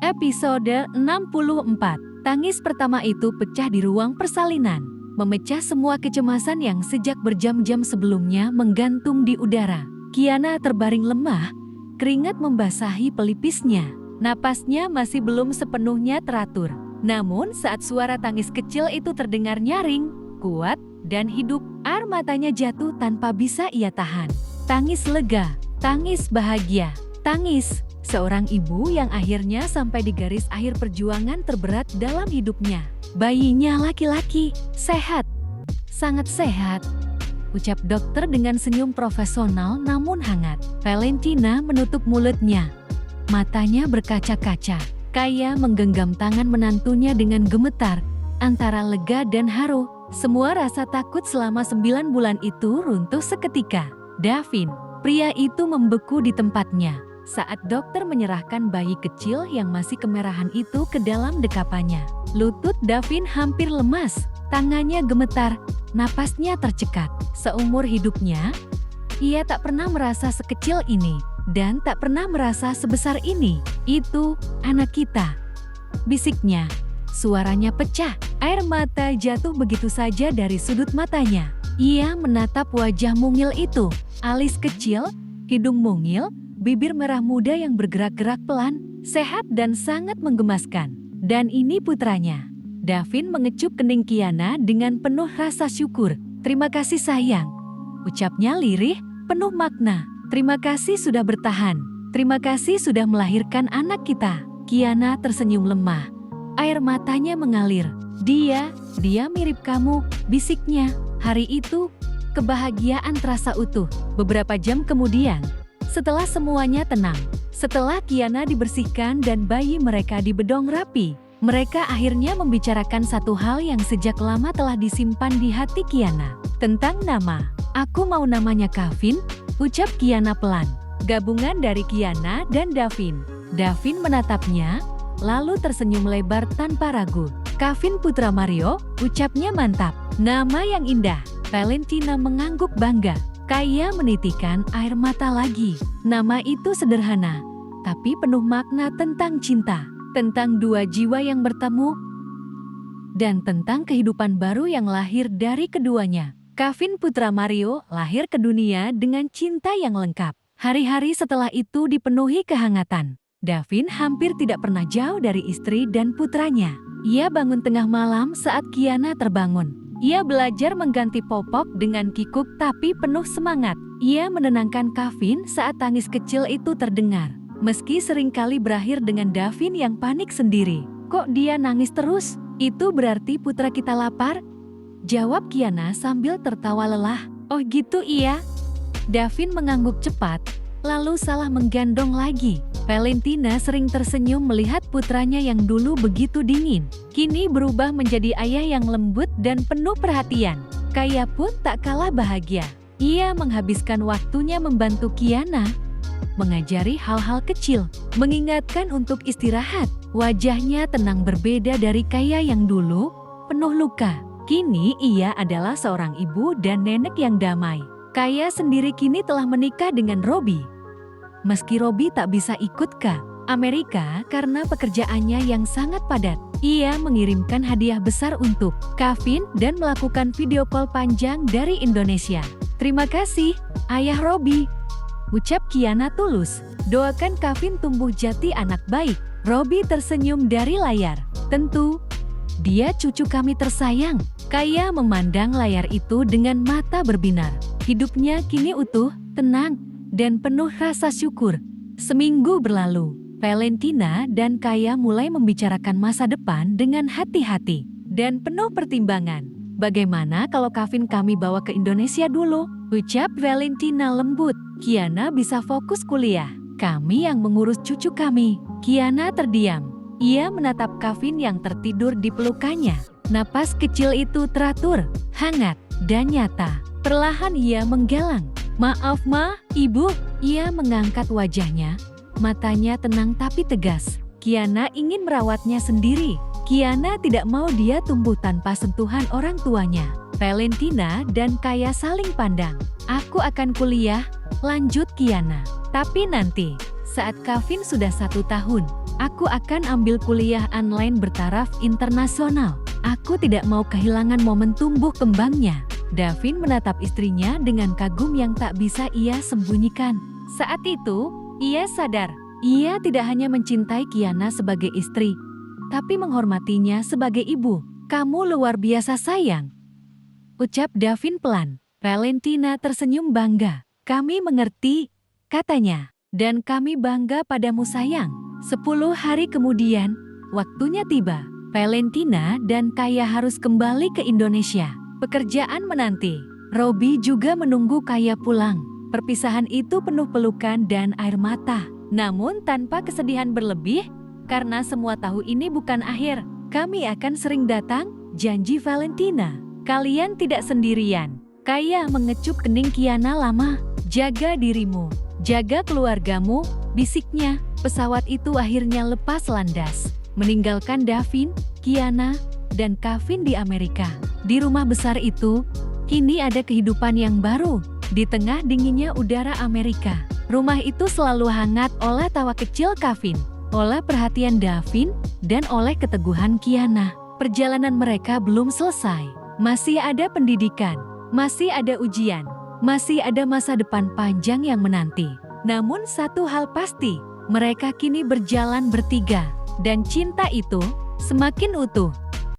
Episode 64. Tangis pertama itu pecah di ruang persalinan, memecah semua kecemasan yang sejak berjam-jam sebelumnya menggantung di udara. Kiana terbaring lemah, keringat membasahi pelipisnya. Napasnya masih belum sepenuhnya teratur. Namun saat suara tangis kecil itu terdengar nyaring, kuat, dan hidup, air matanya jatuh tanpa bisa ia tahan. Tangis lega, tangis bahagia, tangis seorang ibu yang akhirnya sampai di garis akhir perjuangan terberat dalam hidupnya. Bayinya laki-laki, sehat, sangat sehat, ucap dokter dengan senyum profesional namun hangat. Valentina menutup mulutnya. Matanya berkaca-kaca. Kaya menggenggam tangan menantunya dengan gemetar, antara lega dan haru. Semua rasa takut selama 9 bulan itu runtuh seketika. Davin, pria itu membeku di tempatnya saat dokter menyerahkan bayi kecil yang masih kemerahan itu ke dalam dekapannya. Lutut Davin hampir lemas, tangannya gemetar, napasnya tercekat. Seumur hidupnya, ia tak pernah merasa sekecil ini, dan tak pernah merasa sebesar ini. Itu anak kita, bisiknya. Suaranya pecah, air mata jatuh begitu saja dari sudut matanya. Ia menatap wajah mungil itu, alis kecil, hidung mungil, bibir merah muda yang bergerak-gerak pelan, sehat dan sangat menggemaskan. Dan ini putranya. Davin mengecup kening Kiana dengan penuh rasa syukur. Terima kasih sayang, ucapnya lirih, penuh makna. Terima kasih sudah bertahan. Terima kasih sudah melahirkan anak kita. Kiana tersenyum lemah. Air matanya mengalir. Dia mirip kamu, bisiknya. Hari itu, kebahagiaan terasa utuh. Beberapa jam kemudian, setelah semuanya tenang, setelah Kiana dibersihkan dan bayi mereka dibedong rapi, mereka akhirnya membicarakan satu hal yang sejak lama telah disimpan di hati Kiana. Tentang nama. Aku mau namanya Kavin, ucap Kiana pelan. Gabungan dari Kiana dan Davin. Davin menatapnya, lalu tersenyum lebar tanpa ragu. Kavin putra Mario, ucapnya mantap. Nama yang indah. Valentina mengangguk bangga. Kaya menitikan air mata lagi. Nama itu sederhana, tapi penuh makna tentang cinta, tentang dua jiwa yang bertemu, dan tentang kehidupan baru yang lahir dari keduanya. Kavin putra Mario lahir ke dunia dengan cinta yang lengkap. Hari-hari setelah itu dipenuhi kehangatan. Davin hampir tidak pernah jauh dari istri dan putranya. Ia bangun tengah malam saat Kiana terbangun. Ia belajar mengganti popok dengan kikuk tapi penuh semangat. Ia menenangkan Kavin saat tangis kecil itu terdengar. Meski seringkali berakhir dengan Davin yang panik sendiri. Kok dia nangis terus? Itu berarti putra kita lapar? Jawab Kiana sambil tertawa lelah. Oh gitu iya. Davin mengangguk cepat, lalu salah menggendong lagi. Valentina sering tersenyum melihat putranya yang dulu begitu dingin, kini berubah menjadi ayah yang lembut dan penuh perhatian. Kaya pun tak kalah bahagia. Ia menghabiskan waktunya membantu Kiana, mengajari hal-hal kecil, mengingatkan untuk istirahat. Wajahnya tenang berbeda dari Kaya yang dulu penuh luka. Kini ia adalah seorang ibu dan nenek yang damai. Kaya sendiri kini telah menikah dengan Robbie. Meski Robbie tak bisa ikut ke Amerika karena pekerjaannya yang sangat padat, ia mengirimkan hadiah besar untuk Kavin dan melakukan video call panjang dari Indonesia. Terima kasih, Ayah Robbie, ucap Kiana tulus. Doakan Kavin tumbuh jati anak baik. Robbie tersenyum dari layar. Tentu, dia cucu kami tersayang. Kaya memandang layar itu dengan mata berbinar. Hidupnya kini utuh, tenang, dan penuh rasa syukur. Seminggu berlalu, Valentina dan Kaya mulai membicarakan masa depan dengan hati-hati dan penuh pertimbangan. Bagaimana kalau Kavin kami bawa ke Indonesia dulu? Ucap Valentina lembut. Kiana bisa fokus kuliah. Kami yang mengurus cucu kami. Kiana terdiam. Ia menatap Kavin yang tertidur di pelukannya. Napas kecil itu teratur, hangat, dan nyata. Perlahan ia menggelang. Maaf ma, ibu. Ia mengangkat wajahnya, matanya tenang tapi tegas. Kiana ingin merawatnya sendiri. Kiana tidak mau dia tumbuh tanpa sentuhan orang tuanya. Valentina dan Kaya saling pandang. Aku akan kuliah, lanjut Kiana. Tapi nanti, Saat Kavin sudah 1 tahun, aku akan ambil kuliah online bertaraf internasional. Aku tidak mau kehilangan momen tumbuh kembangnya. Davin menatap istrinya dengan kagum yang tak bisa ia sembunyikan. Saat itu, ia sadar, ia tidak hanya mencintai Kiana sebagai istri, tapi menghormatinya sebagai ibu. Kamu luar biasa sayang, ucap Davin pelan. Valentina tersenyum bangga. Kami mengerti, katanya. Dan kami bangga padamu sayang. 10 hari kemudian, waktunya tiba. Valentina dan Kaya harus kembali ke Indonesia. Pekerjaan menanti. Robi juga menunggu Kaya pulang. Perpisahan itu penuh pelukan dan air mata. Namun tanpa kesedihan berlebih, karena semua tahu ini bukan akhir. Kami akan sering datang, janji Valentina. Kalian tidak sendirian. Kaya mengecup kening Kiana lama. Jaga dirimu, jaga keluargamu, bisiknya. Pesawat itu akhirnya lepas landas, meninggalkan Davin, Kiana, dan Kavin di Amerika. Di rumah besar itu, kini ada kehidupan yang baru. Di tengah dinginnya udara Amerika, rumah itu selalu hangat oleh tawa kecil Kavin, oleh perhatian Davin, dan oleh keteguhan Kiana. Perjalanan mereka belum selesai. Masih ada pendidikan, masih ada ujian, masih ada masa depan panjang yang menanti. Namun satu hal pasti, mereka kini berjalan bertiga, dan cinta itu semakin utuh.